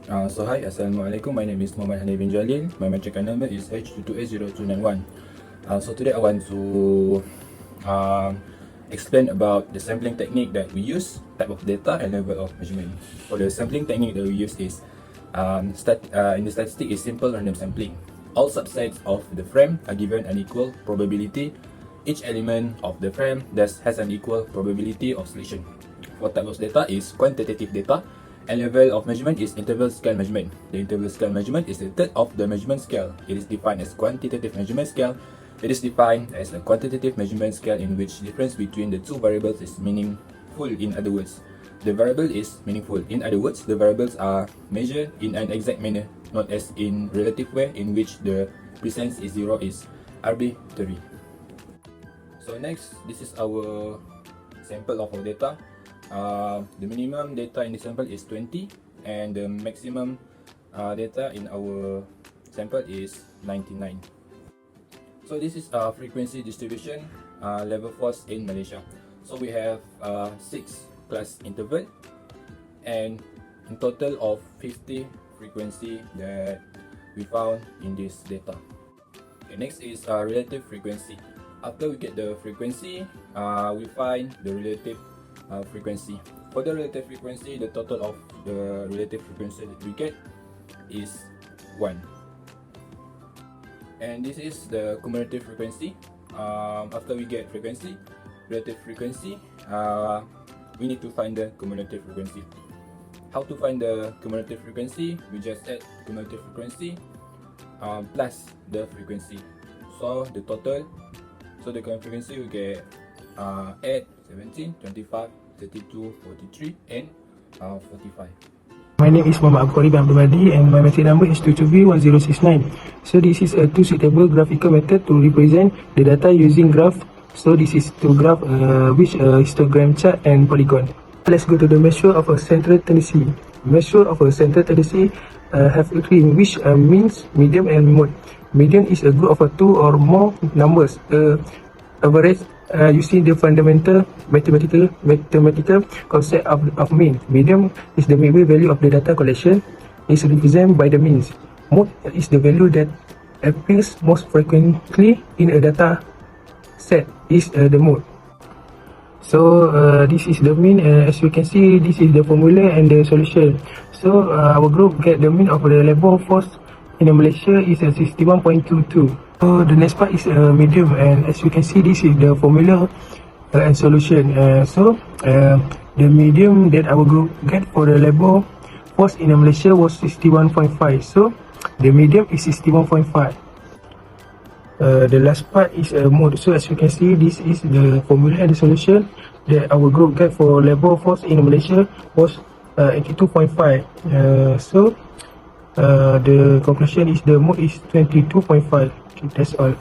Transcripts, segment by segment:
Hi, Assalamualaikum. My name is Muhammad Hanif bin Jalil. My metric number is H220203. Today I want to um, explain about the sampling technique that we use, type of data and level of measurement. For the sampling technique that we use is in the statistic is simple random sampling. All subsets of the frame are given an equal probability. Each element of the frame thus has an equal probability of selection. For type of data is quantitative data, and level of measurement is interval scale measurement. The interval scale measurement is the third of the measurement scale. It is defined as quantitative measurement scale. It is defined as a quantitative measurement scale in which difference between the two variables is meaningful. In other words, the variable is meaningful. In other words, the variables are measured in an exact manner, not as in relative way in which the presence is zero is arbitrary. So next, this is our sample of our data. The minimum data in the sample is 20 and the maximum data in our sample is 99. So this is a frequency distribution level force in Malaysia. So we have 6 class interval and in total of 50 frequency that we found in this data. Okay, next is relative frequency. After we get the frequency, we find the relative frequency. For the relative frequency, the total of the relative frequency that we get is 1. And this is the cumulative frequency. After we get frequency, relative frequency, we need to find the cumulative frequency. How to find the cumulative frequency? We just add cumulative frequency plus the frequency. So the total, so the cumulative frequency we get 8, 17, 25, 32, 43 and 45. My name is Muhammad Abkhari bin Abdul Mahdi and my metric number is 2B1069. So this is a two suitable graphical method to represent the data using graph. So this is to graph which histogram chart and polygon. Let's go to the measure of a central tendency. Measure of a central tendency have three, which means median and mode. Median is a group of two or more numbers. Average using the fundamental mathematical concept of mean. Median is the midway value of the data collection. Is represented by the means. Mode is the value that appears most frequently in a data set. Is the mode. So this is the mean, and as you can see, this is the formula and the solution. So our group get the mean of the labor force in Malaysia is 61.22. So the next part is medium, and as you can see, this is the formula and solution. The medium that our group get for the labor force in Malaysia was 61.5. So the medium is 61.5. The last part is mode. So as you can see, this is the formula and the solution that our group get for labor force in Malaysia was 82.5. The conclusion is the mode is 22.5. Okay, that's all.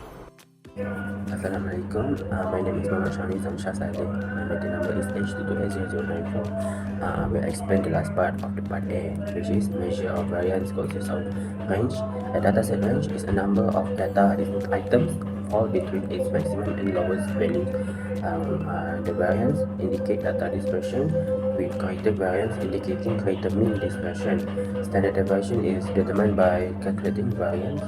Assalamualaikum. My name is Muhammad Shani Zamshah Sadeh. My metric number is H220004. I will explain the last part of the part A, which is measure of variance consists of range. A dataset range is a number of data items fall between its maximum and lowest values. The variance indicate data dispersion, with greater variance indicating greater mean dispersion. Standard deviation is determined by calculating variance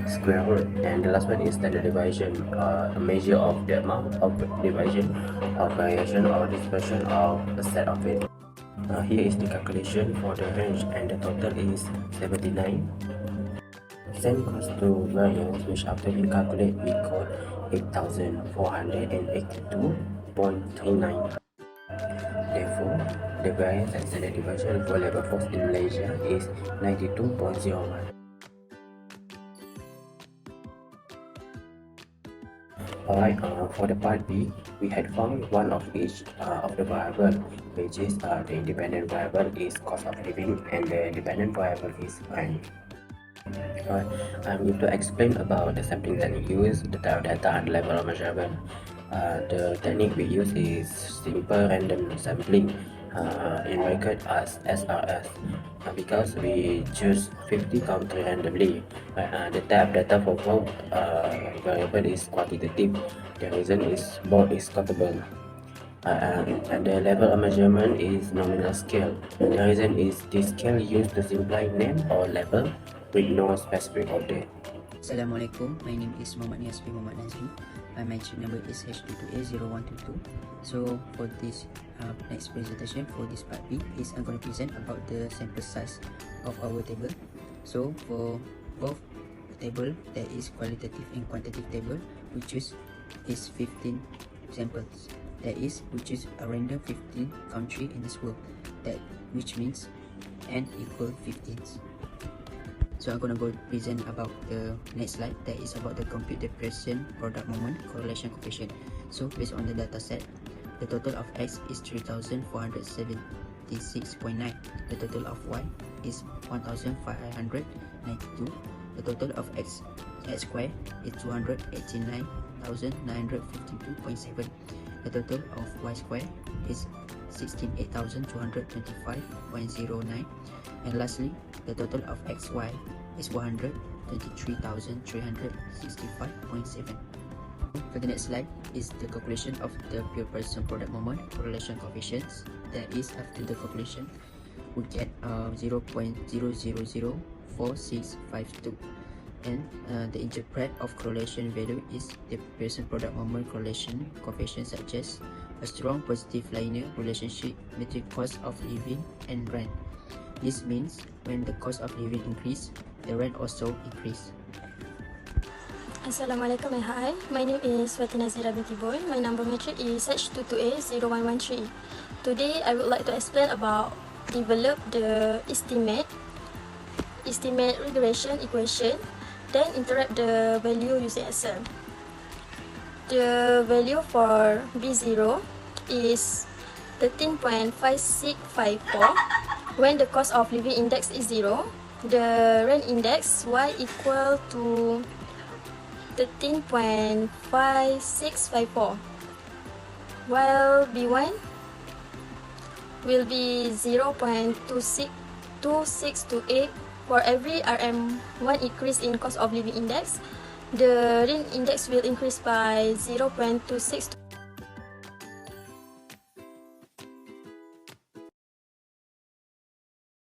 square root, and the last one is standard deviation, a measure of the amount of division or variation or dispersion of a set of it. Here is the calculation for the range, and the total is 79. Same goes to variance, which after we calculate we got 8482.39. Therefore, the variance and standard deviation for labor force in Malaysia is 92.01. Alright, for the part B, we had found one of each of the variable, which is the independent variable is cost of living and the dependent variable is rent. Alright, I'm going to explain about the sampling technique used, the type of data and level of measurement. The technique we use is simple random sampling, in record as SRS, because we choose 50 country randomly. The type data for both variable is quantitative. The reason is both is countable. and the level of measurement is nominal scale. The reason is this scale used to simplify name or label with no specific order. Assalamualaikum, my name is Muhammad Niaspi Muhammad Nazmi. My check number is HFT20203. So for this next presentation for this part B is I'm going to present about the sample size of our table. So for both table, there is qualitative and quantitative table. We choose is 15 samples. That is, we choose a random 15 country in this world. That which means n equal 15. So I'm gonna go present about the next slide. That is about the compute the present product moment correlation coefficient. So based on the data set, the total of x is 3476.9. The total of y is 1592. The total of x squared is 289,952.7. The total of y squared is 168,225.09. And lastly, the total of xy is 123,365.7. For the next slide is the calculation of the pure person product moment correlation coefficients. That is, after the calculation, we get 0.0004652. And the interpret of correlation value is the person product moment correlation coefficient, such as a strong positive linear relationship between cost of living and rent. This means when the cost of living increase, the rent also increase. Assalamualaikum and hi, my name is Fatina Zira binti Boy. My number metric is H22A0113. Today I would like to explain about develop the estimate regression equation, then interact the value using Excel. The value for B0 is 13.5654 when the cost of living index is 0. The rent index y equal to 13.5654, while B1 will be 0.2628. For every RM1 increase in cost of living index, the rent index will increase by 0.26.